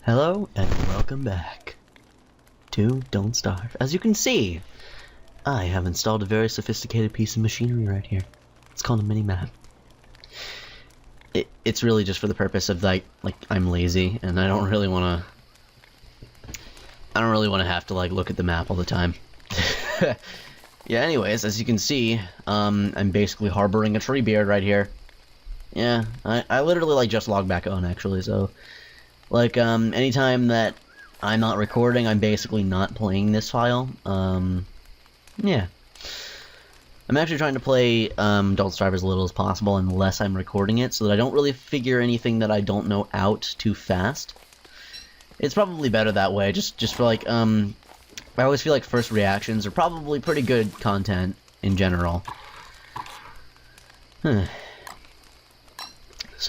Hello and welcome back to Don't Starve. As you can see, I have installed a very sophisticated piece of machinery right here. It's called a mini-map. It's really just for the purpose of like I'm lazy and I don't really want to have to like look at the map all the time. Yeah, anyways, as you can see, I'm basically harboring a tree beard right here. Yeah, I literally like just logged back on actually, so like anytime that I'm not recording, I'm basically not playing this file. Yeah. I'm actually trying to play Don't Starve as little as possible unless I'm recording it, so that I don't really figure anything that I don't know out too fast. It's probably better that way, just for like, I always feel like first reactions are probably pretty good content in general. So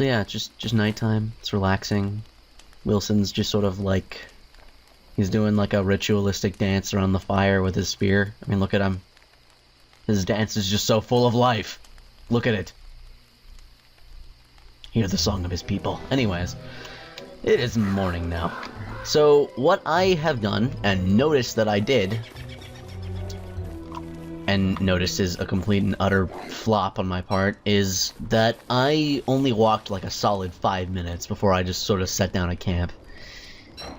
yeah, just nighttime, it's relaxing. Wilson's just sort of like, he's doing like a ritualistic dance around the fire with his spear. I mean, look at him. His dance is just so full of life. Look at it. Hear the song of his people. Anyways, it is morning now. So, what I have done, and noticed that I did, and notice is a complete and utter flop on my part, is that I only walked like a solid 5 minutes before I just sort of set down a camp.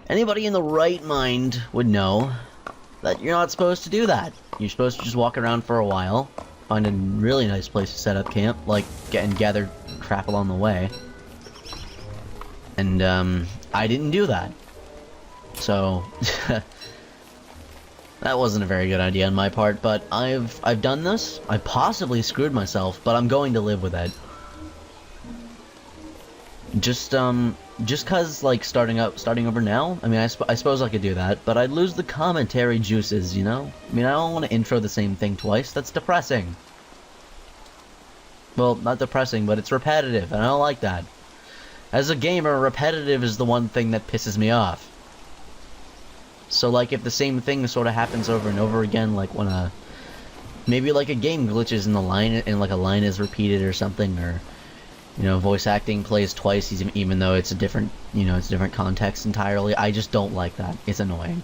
Anybody in the right mind would know that you're not supposed to do that. You're supposed to just walk around for a while, find a really nice place to set up camp, like gather crap along the way. And I didn't do that. So that wasn't a very good idea on my part, but I've done this. I possibly screwed myself, but I'm going to live with it. Just cause like starting over now. I mean, I suppose I could do that, but I'd lose the commentary juices, you know. I mean, I don't want to intro the same thing twice. That's depressing. Well, not depressing, but it's repetitive, and I don't like that. As a gamer, repetitive is the one thing that pisses me off. So like if the same thing sort of happens over and over again, like when maybe like a game glitches in the line and like a line is repeated or something, or you know, voice acting plays twice even though it's a different, you know, it's a different context entirely. I just don't like that. It's annoying.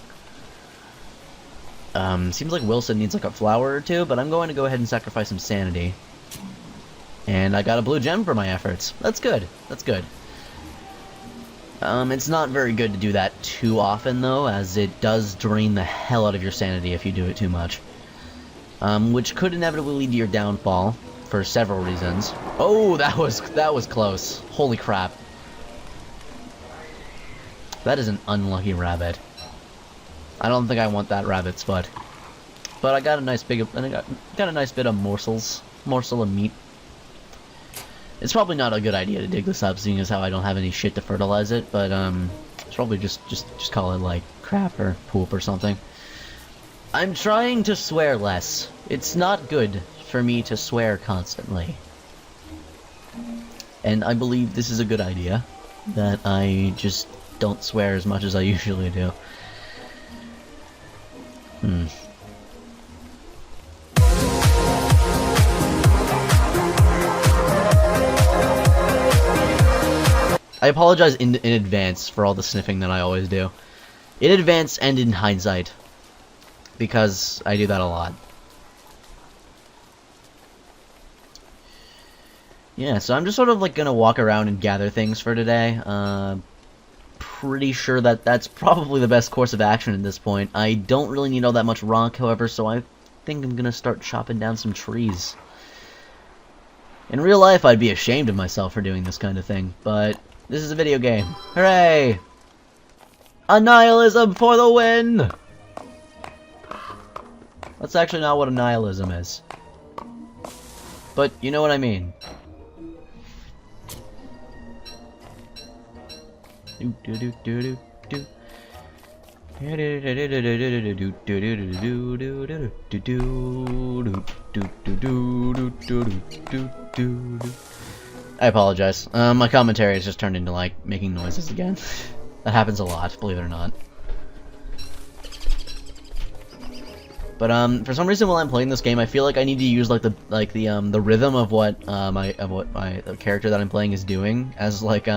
Seems like Wilson needs like a flower or two, but I'm going to go ahead and sacrifice some sanity. And I got a blue gem for my efforts. That's good. That's good. It's not very good to do that too often, though, as it does drain the hell out of your sanity if you do it too much. Which could inevitably lead to your downfall, for several reasons. Oh, that was close. Holy crap. That is an unlucky rabbit. I don't think I want that rabbit's butt. But I got a nice bit of morsel of meat. It's probably not a good idea to dig this up, seeing as how I don't have any shit to fertilize it, but it's probably just call it like crap or poop or something. I'm trying to swear less. It's not good for me to swear constantly. And I believe this is a good idea, that I just don't swear as much as I usually do. I apologize in advance for all the sniffing that I always do. In advance and in hindsight. Because I do that a lot. Yeah, so I'm just sort of like gonna walk around and gather things for today. Pretty sure that that's probably the best course of action at this point. I don't really need all that much rock, however, so I think I'm gonna start chopping down some trees. In real life, I'd be ashamed of myself for doing this kind of thing, but this is a video game. Hooray! Annihilism for the win! That's actually not what annihilism is. But you know what I mean. I apologize. My commentary has just turned into like making noises again. That happens a lot, believe it or not. But for some reason while I'm playing this game, I feel like I need to use like the rhythm of what the character that I'm playing is doing as like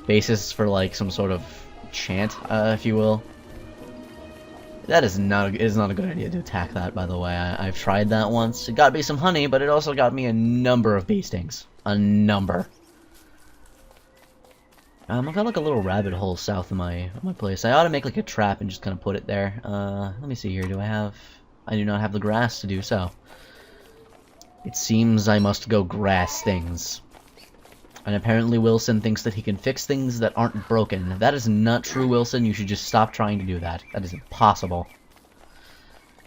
basis for like some sort of chant, if you will. That is not a good idea to attack that, by the way. I've tried that once. It got me some honey, but it also got me a number of bee stings. A number. I've got like a little rabbit hole south of my place. I ought to make like a trap and just kind of put it there. Let me see here. I do not have the grass to do so. It seems I must go grass things. And apparently Wilson thinks that he can fix things that aren't broken. That is not true, Wilson. You should just stop trying to do that. That is impossible.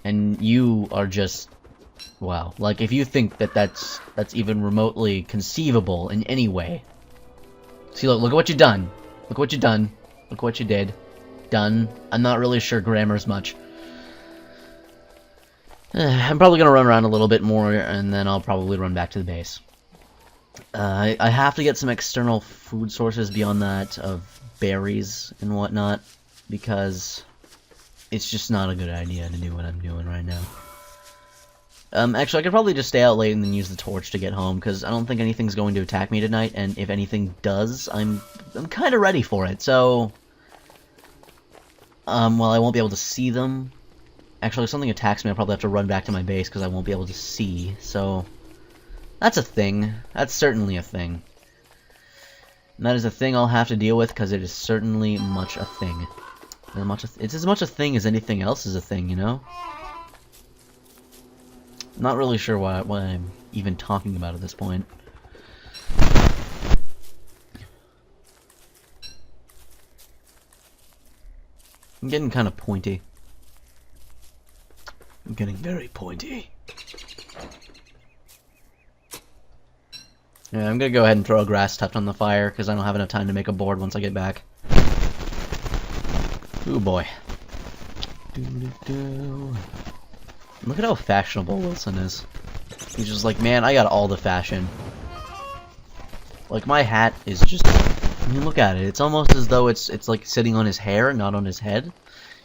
And you are just... wow. Like, if you think that that's even remotely conceivable in any way. See, look at what you've done. Look what you've done. Look what you did. Done. I'm not really sure grammar's much. I'm probably going to run around a little bit more, and then I'll probably run back to the base. I have to get some external food sources beyond that of berries and whatnot, because it's just not a good idea to do what I'm doing right now. Actually, I could probably just stay out late and then use the torch to get home, because I don't think anything's going to attack me tonight, and if anything does, I'm kind of ready for it, so... while I won't be able to see them... Actually, if something attacks me, I'll probably have to run back to my base, because I won't be able to see, so... That's a thing. That's certainly a thing. And that is a thing I'll have to deal with, because it is certainly much a thing. It's as much a thing as anything else is a thing, you know? Not really sure what I'm even talking about at this point. I'm getting kind of pointy. I'm getting very pointy. Yeah, I'm gonna go ahead and throw a grass tuft on the fire, because I don't have enough time to make a board once I get back. Ooh boy. Look at how fashionable Wilson is. He's just like, man, I got all the fashion. Like, my hat is just... I mean, look at it. It's almost as though it's like sitting on his hair, not on his head.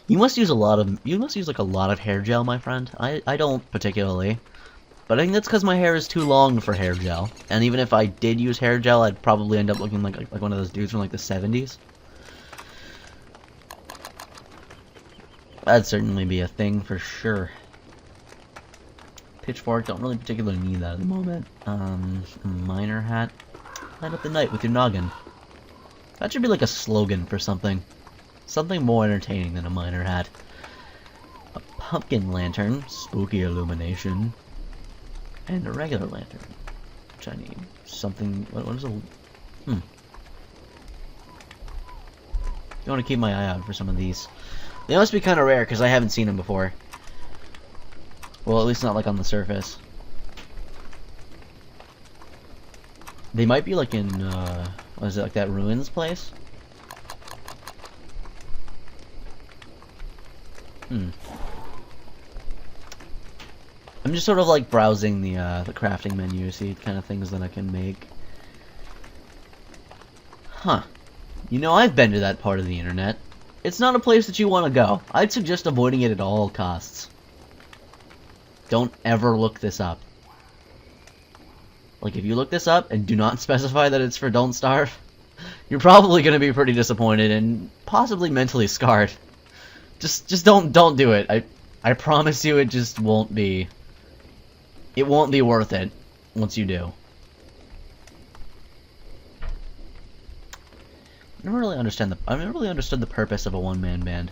You must use like a lot of hair gel, my friend. I don't particularly. But I think that's because my hair is too long for hair gel. And even if I did use hair gel, I'd probably end up looking like one of those dudes from like the 70s. That'd certainly be a thing for sure. Pitchfork, don't really particularly need that at the moment. Miner hat. Light up the night with your noggin. That should be like a slogan for something. Something more entertaining than a miner hat. A pumpkin lantern, spooky illumination. And a regular lantern, which I need. Something, what is a... You want to keep my eye out for some of these. They must be kind of rare, because I haven't seen them before. Well, at least not like on the surface. They might be like in, what is it, like that ruins place? I'm just sort of like browsing the crafting menu to see kind of things that I can make. Huh. You know, I've been to that part of the internet. It's not a place that you want to go. I'd suggest avoiding it at all costs. Don't ever look this up. Like, if you look this up and do not specify that it's for Don't Starve, you're probably going to be pretty disappointed and possibly mentally scarred. Just don't do it. I promise you it just won't be... It won't be worth it once you do. I never really understood the purpose of a one-man band.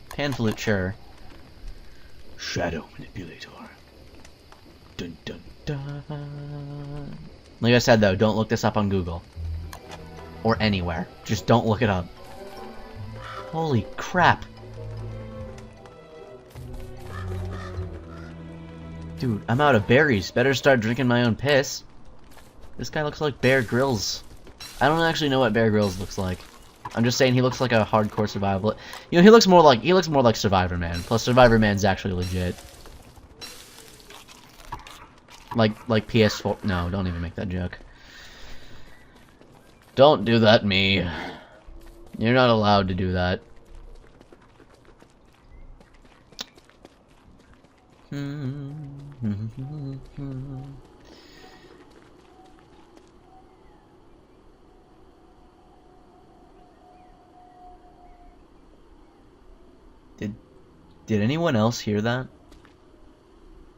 Pan flute, sure. Shadow manipulator. Dun dun dun. Like I said though, don't look this up on Google. Or anywhere. Just don't look it up. Holy crap. Dude, I'm out of berries. Better start drinking my own piss. This guy looks like Bear Grylls. I don't actually know what Bear Grylls looks like. I'm just saying he looks like a hardcore survival. You know, he looks more like Survivor Man. Plus Survivor Man's actually legit. Like PS4. No, don't even make that joke. Don't do that, me. You're not allowed to do that. Did anyone else hear that?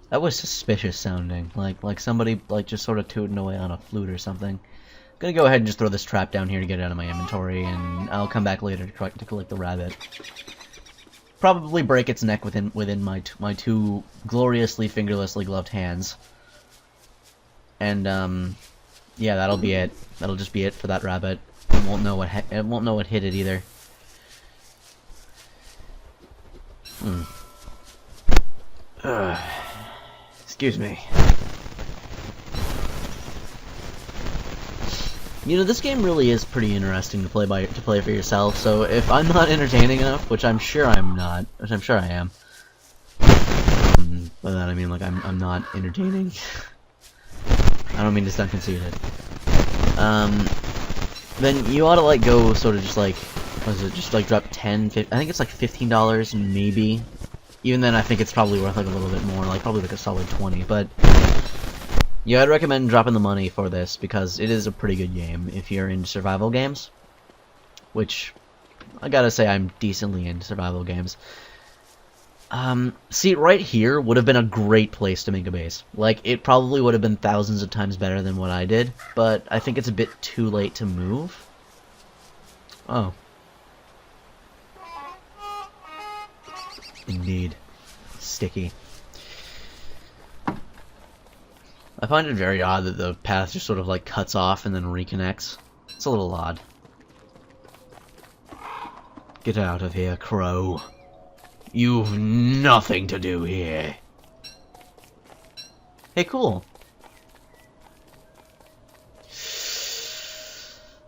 That was suspicious sounding, like somebody like just sort of tooting away on a flute or something. I'm gonna go ahead and just throw this trap down here to get it out of my inventory, and I'll come back later to collect the rabbit. Probably break its neck within my two gloriously fingerlessly gloved hands. And yeah, that'll be it. That'll just be it for that rabbit. It won't know what hit it either. Excuse me. You know, this game really is pretty interesting to play for yourself. So if I'm not entertaining enough, which I'm sure I'm not, which I'm sure I am. By that I mean like I'm not entertaining. I don't mean to sound conceited. Then you ought to like go sort of just like, what is it? Just like drop 10, 15, I think it's like $15 maybe. Even then, I think it's probably worth like a little bit more, like probably like a solid 20. But yeah, I'd recommend dropping the money for this because it is a pretty good game if you're into survival games. Which I gotta say, I'm decently into survival games. See, right here would have been a great place to make a base. Like, it probably would have been thousands of times better than what I did, but I think it's a bit too late to move. Oh. Indeed. Sticky. I find it very odd that the path just sort of like cuts off and then reconnects. It's a little odd. Get out of here, crow. You've nothing to do here. Hey, cool.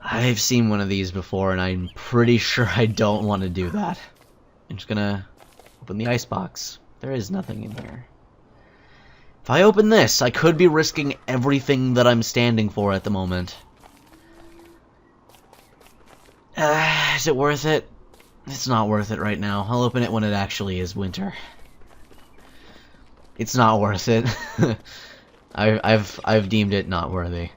I've seen one of these before, and I'm pretty sure I don't want to do that. I'm just gonna open the icebox. There is nothing in here. If I open this, I could be risking everything that I'm standing for at the moment. Is it worth it? It's not worth it right now. I'll open it when it actually is winter. It's not worth it. I've deemed it not worthy.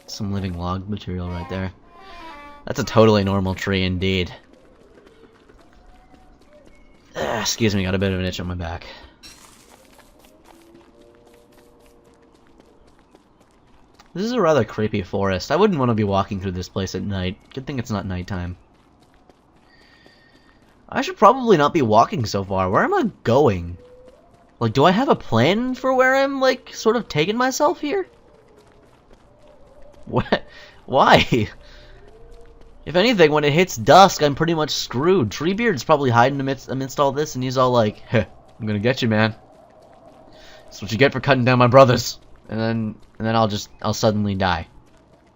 Some living log material right there. That's a totally normal tree indeed. Excuse me, got a bit of an itch on my back. This is a rather creepy forest. I wouldn't want to be walking through this place at night. Good thing it's not nighttime. I should probably not be walking so far. Where am I going? Like, do I have a plan for where I'm, like, sort of taking myself here? What? Why? If anything, when it hits dusk, I'm pretty much screwed. Treebeard's probably hiding amidst all this, and he's all like, "Heh, I'm gonna get you, man. That's what you get for cutting down my brothers." And then I'll suddenly die.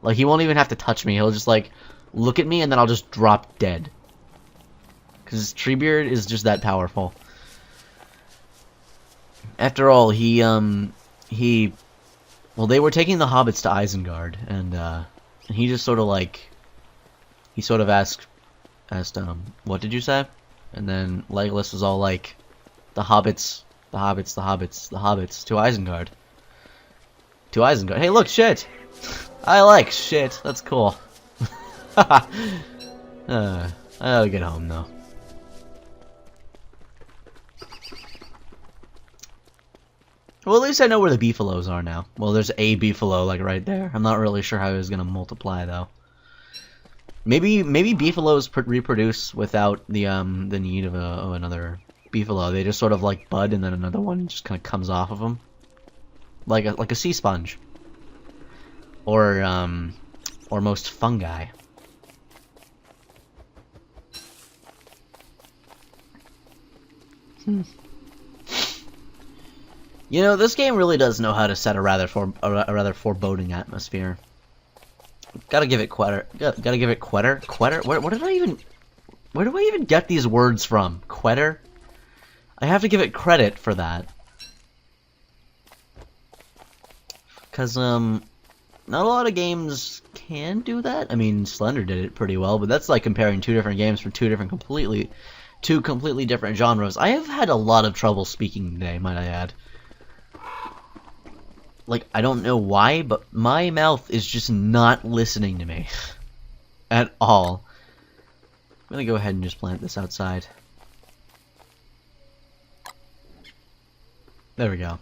Like, he won't even have to touch me. He'll just, like, look at me, and then I'll just drop dead. Because Treebeard is just that powerful. After all, well, they were taking the hobbits to Isengard, and he just sort of, like, he sort of asked, what did you say? And then Legolas was all like, the hobbits, to Isengard. To Isengard. Hey, look, shit! I like shit. That's cool. I gotta get home, though. Well, at least I know where the beefaloes are now. Well, there's a beefalo, like, right there. I'm not really sure how he was gonna multiply, though. Maybe beefaloes reproduce without the need of another beefalo. They just sort of like bud, and then another one just kind of comes off of them, like a sea sponge, or most fungi. You know, this game really does know how to set a rather foreboding atmosphere. Gotta give it Quetter. Gotta give it Quetter. Quetter? Where do I even get these words from? Quetter? I have to give it credit for that. Cause, not a lot of games can do that. I mean, Slender did it pretty well, but that's like comparing two different games from two completely different genres. I have had a lot of trouble speaking today, might I add. Like, I don't know why, but my mouth is just not listening to me. At all. I'm gonna go ahead and just plant this outside. There we go.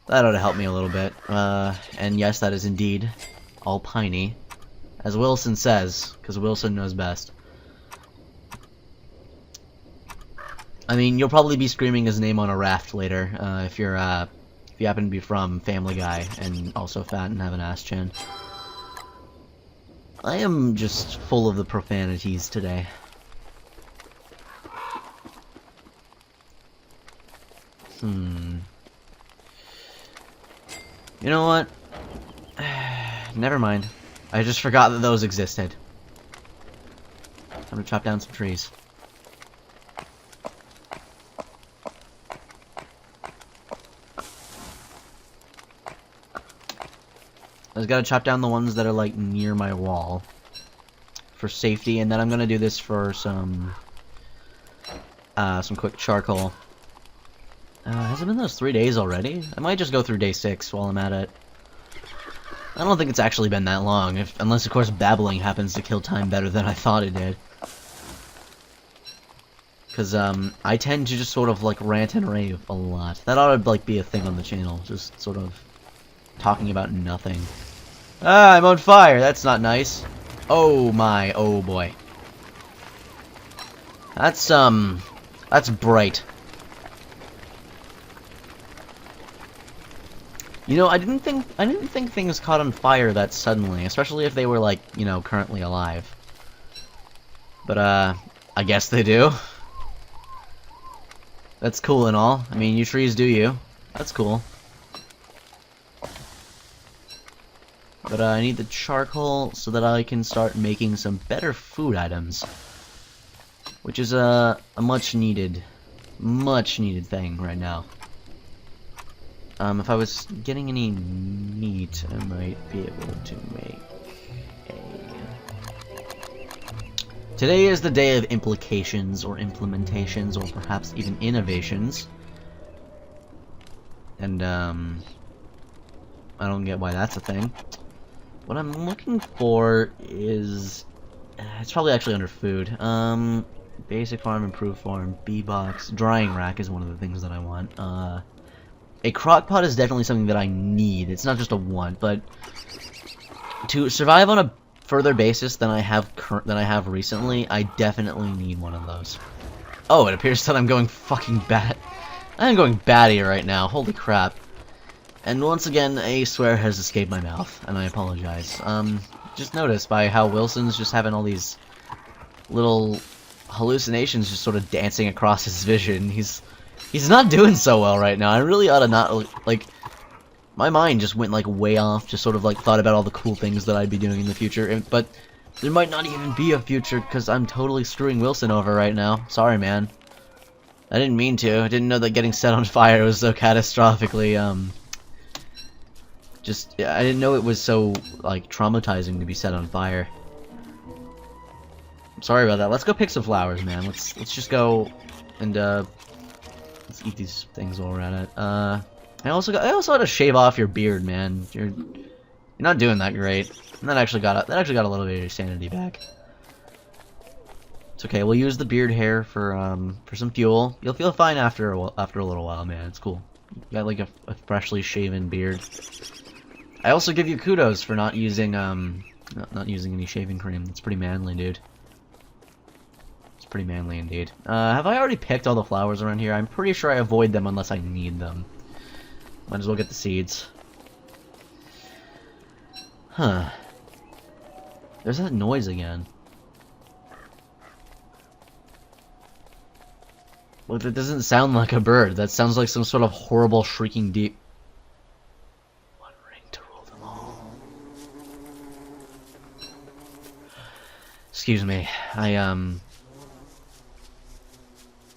That ought to help me a little bit. And yes, that is indeed all piney. As Wilson says, because Wilson knows best. I mean, you'll probably be screaming his name on a raft later, if you happen to be from Family Guy and also fat and have an ass chin. I am just full of the profanities today. You know what? Never mind. I just forgot that those existed. Time to chop down some trees. I just gotta chop down the ones that are like near my wall for safety, and then I'm gonna do this for some quick charcoal. Has it been those 3 days already? I might just go through day 6 while I'm at it. I don't think it's actually been that long, unless of course babbling happens to kill time better than I thought it did. Cause I tend to just sort of like rant and rave a lot. That ought to like be a thing on the channel, just sort of talking about nothing. Ah, I'm on fire. That's not nice. Oh my, oh boy. That's bright. You know, I didn't think things caught on fire that suddenly, especially if they were like, you know, currently alive. But I guess they do. That's cool and all. I mean, you trees do you. That's cool. But I need the charcoal so that I can start making some better food items. Which is a much needed thing right now. If I was getting any meat, I might be able to make a... Today is the day of implications, or implementations, or perhaps even innovations. And, I don't get why that's a thing. What I'm looking for is... It's probably actually under food. Basic farm, improved farm, bee box, drying rack is one of the things that I want. A crock pot is definitely something that I need. It's not just a want, but to survive on a further basis than I have recently, I definitely need one of those. Oh, it appears that I'm going fucking I'm going batty right now. Holy crap. And once again, a swear has escaped my mouth, and I apologize. Just noticed by how Wilson's just having all these little hallucinations just sort of dancing across his vision. He's not doing so well right now. I really ought to not, like, my mind just went, like, way off, just sort of, like, thought about all the cool things that I'd be doing in the future, but there might not even be a future, because I'm totally screwing Wilson over right now. Sorry, man. I didn't mean to. I didn't know that getting set on fire was so catastrophically, I didn't know it was so, like, traumatizing to be set on fire. I'm sorry about that. Let's go pick some flowers, man. Let's just go and, let's eat these things while we're at it. I also had to shave off your beard, man. You're not doing that great. And that actually got a little bit of your sanity back. It's okay. We'll use the beard hair for some fuel. You'll feel fine after a little while, man. It's cool. You got like a freshly shaven beard. I also give you kudos for not using not using any shaving cream. It's pretty manly, dude. It's pretty manly indeed. Have I already picked all the flowers around here? I'm pretty sure I avoid them unless I need them. Might as well get the seeds. Huh. There's that noise again. Look, that doesn't sound like a bird. That sounds like some sort of horrible shrieking deep. One ring to rule them all. Excuse me. I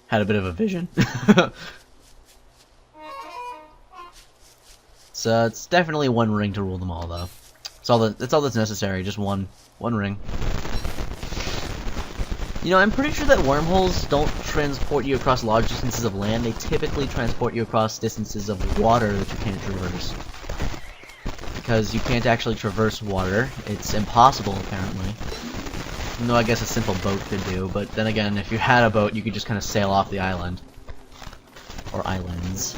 had a bit of a vision. So it's definitely one ring to rule them all, though. That's all that's necessary. Just one ring. You know, I'm pretty sure that wormholes don't transport you across large distances of land. They typically transport you across distances of water that you can't traverse. Because you can't actually traverse water. It's impossible, apparently. No, I guess a simple boat could do, but then again, if you had a boat, you could just kind of sail off the island. Or islands.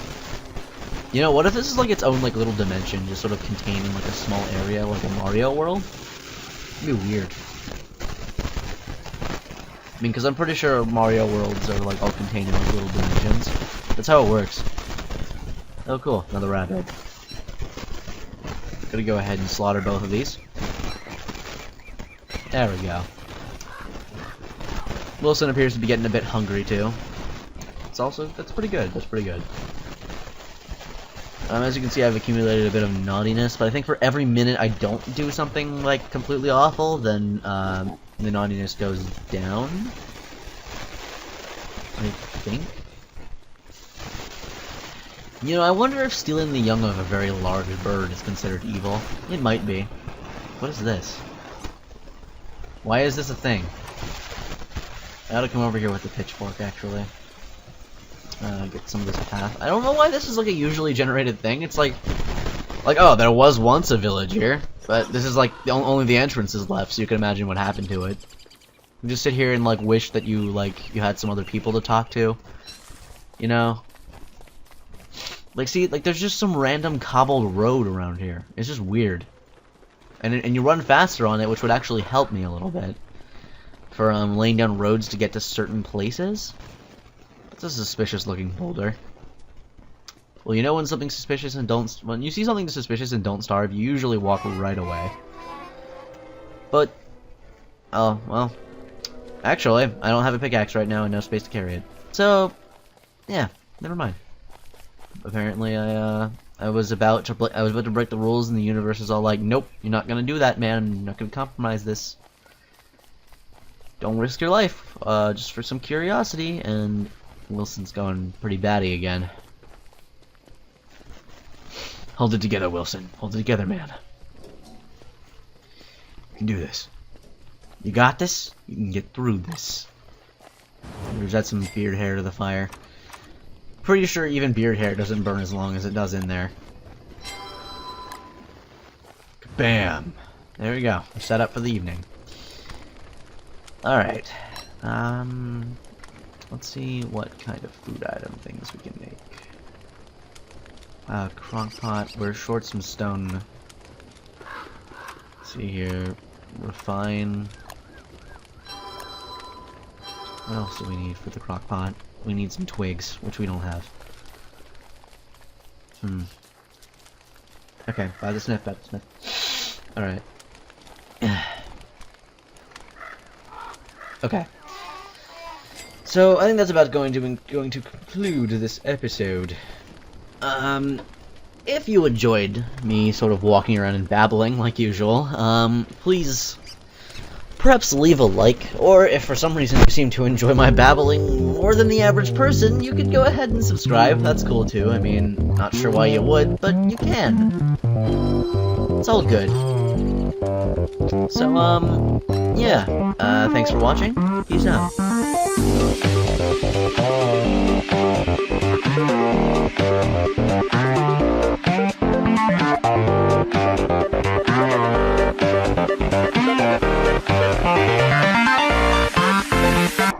You know, what if this is like its own like little dimension, just sort of containing like a small area, like a Mario world? It'd be weird. I mean, because I'm pretty sure Mario worlds are like all contained in like little dimensions. That's how it works. Oh cool, another rabbit. Gonna go ahead and slaughter both of these. There we go. Wilson appears to be getting a bit hungry too. That's pretty good, that's pretty good. As you can see, I've accumulated a bit of naughtiness, but I think for every minute I don't do something like completely awful, then the naughtiness goes down. I think. You know, I wonder if stealing the young of a very large bird is considered evil. It might be. What is this? Why is this a thing? I ought to come over here with the pitchfork, actually. Get some of this path. I don't know why this is like a usually generated thing. It's like, oh, there was once a village here, but this is like only the entrance is left, so you can imagine what happened to it. You just sit here and like wish that you had some other people to talk to, you know? Like, see, like there's just some random cobbled road around here. It's just weird, and you run faster on it, which would actually help me a little bit for laying down roads to get to certain places. It's a suspicious looking boulder. Well, you know when something's suspicious and when you see something suspicious and don't starve, you usually walk right away. But, oh, well, actually, I don't have a pickaxe right now and no space to carry it. So, yeah, never mind. Apparently, I was about to break the rules, and the universe is all like, nope, you're not gonna do that, man. You're not gonna compromise this. Don't risk your life, just for some curiosity. And Wilson's going pretty batty again. Hold it together, Wilson. Hold it together, man. You can do this. You got this. You can get through this. There's that some beard hair to the fire. Pretty sure even beard hair doesn't burn as long as it does in there. Bam! There we go. We're set up for the evening. Alright. Let's see what kind of food item things we can make. Crockpot. We're short some stone. Let's see here. Refine. What else do we need for the crockpot? We need some twigs, which we don't have. Okay, by the sniff, Alright. Okay. So I think that's about going to conclude this episode. If you enjoyed me sort of walking around and babbling like usual, please perhaps leave a like, or if for some reason you seem to enjoy my babbling more than the average person, you could go ahead and subscribe. That's cool too. I mean, not sure why you would, but you can. It's all good. So, yeah. Thanks for watching. Peace out.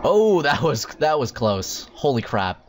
Oh, that was close. Holy crap.